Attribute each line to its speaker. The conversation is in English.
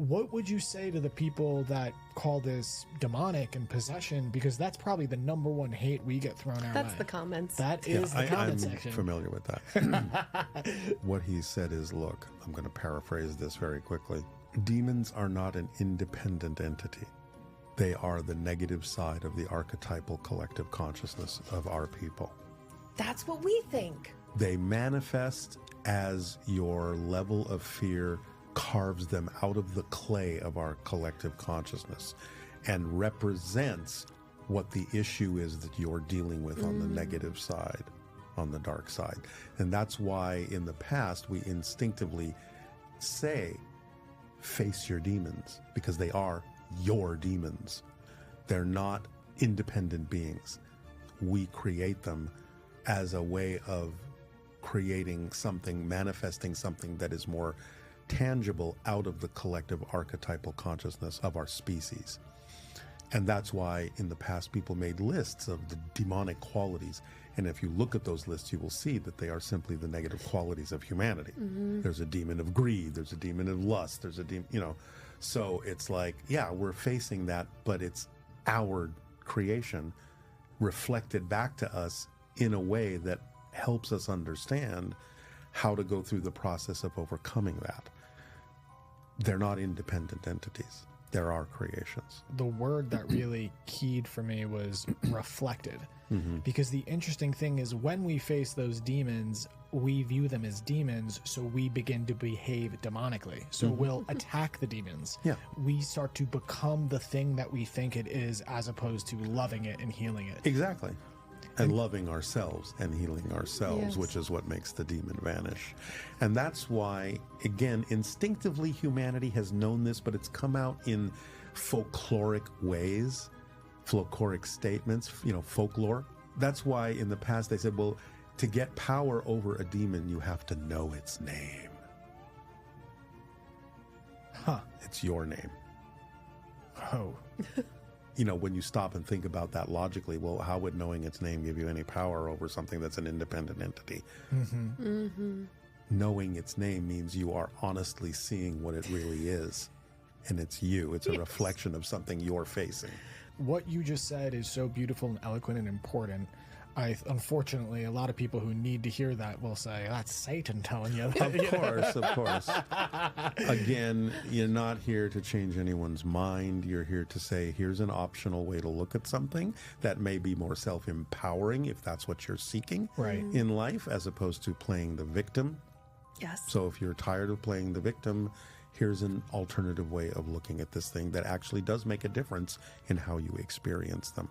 Speaker 1: What would you say to the people that call this demonic and possession? Because that's probably the number one hate we get thrown our way.
Speaker 2: That's the comments.
Speaker 1: That is the comment section.
Speaker 3: I'm familiar with that. What he said is, look, I'm going to paraphrase this very quickly. Demons are not an independent entity. They are the negative side of the archetypal collective consciousness of our people.
Speaker 2: That's what we think.
Speaker 3: They manifest as your level of fear carves them out of the clay of our collective consciousness and represents what the issue is that you're dealing with on the negative side, on the dark side. And that's why in the past we instinctively say, face your demons, because they are your demons. They're not independent beings. We create them as a way of creating something, manifesting something that is more tangible out of the collective archetypal consciousness of our species. And that's why in the past people made lists of the demonic qualities. And if you look at those lists, you will see that they are simply the negative qualities of humanity. There's a demon of greed, there's a demon of lust, there's a demon, so it's like, yeah, we're facing that, but it's our creation reflected back to us in a way that helps us understand how to go through the process of overcoming that. They're not independent entities. They're our creations.
Speaker 1: The word that really keyed for me was reflected. Because the interesting thing is when we face those demons, we view them as demons, so we begin to behave demonically. So we'll attack the demons.
Speaker 3: Yeah.
Speaker 1: We start to become the thing that we think it is as opposed to loving it and healing it.
Speaker 3: Exactly. And loving ourselves and healing ourselves,
Speaker 2: Yes.
Speaker 3: which is what makes the demon vanish. And that's why, again, instinctively humanity has known this, but it's come out in folkloric ways, folkloric statements, folklore. That's why in the past they said, well, to get power over a demon, you have to know its name.
Speaker 1: Huh.
Speaker 3: It's your name.
Speaker 1: Oh.
Speaker 3: When you stop and think about that logically, well, how would knowing its name give you any power over something that's an independent entity? Knowing its name means you are honestly seeing what it really is. And it's you. It's a reflection of something you're facing.
Speaker 1: What you just said is so beautiful and eloquent and important. Unfortunately, a lot of people who need to hear that will say, that's Satan telling you that.
Speaker 3: Of course. Again, you're not here to change anyone's mind. You're here to say, here's an optional way to look at something that may be more self-empowering if that's what you're seeking in life, as opposed to playing the victim.
Speaker 2: Yes.
Speaker 3: So if you're tired of playing the victim, here's an alternative way of looking at this thing that actually does make a difference in how you experience them.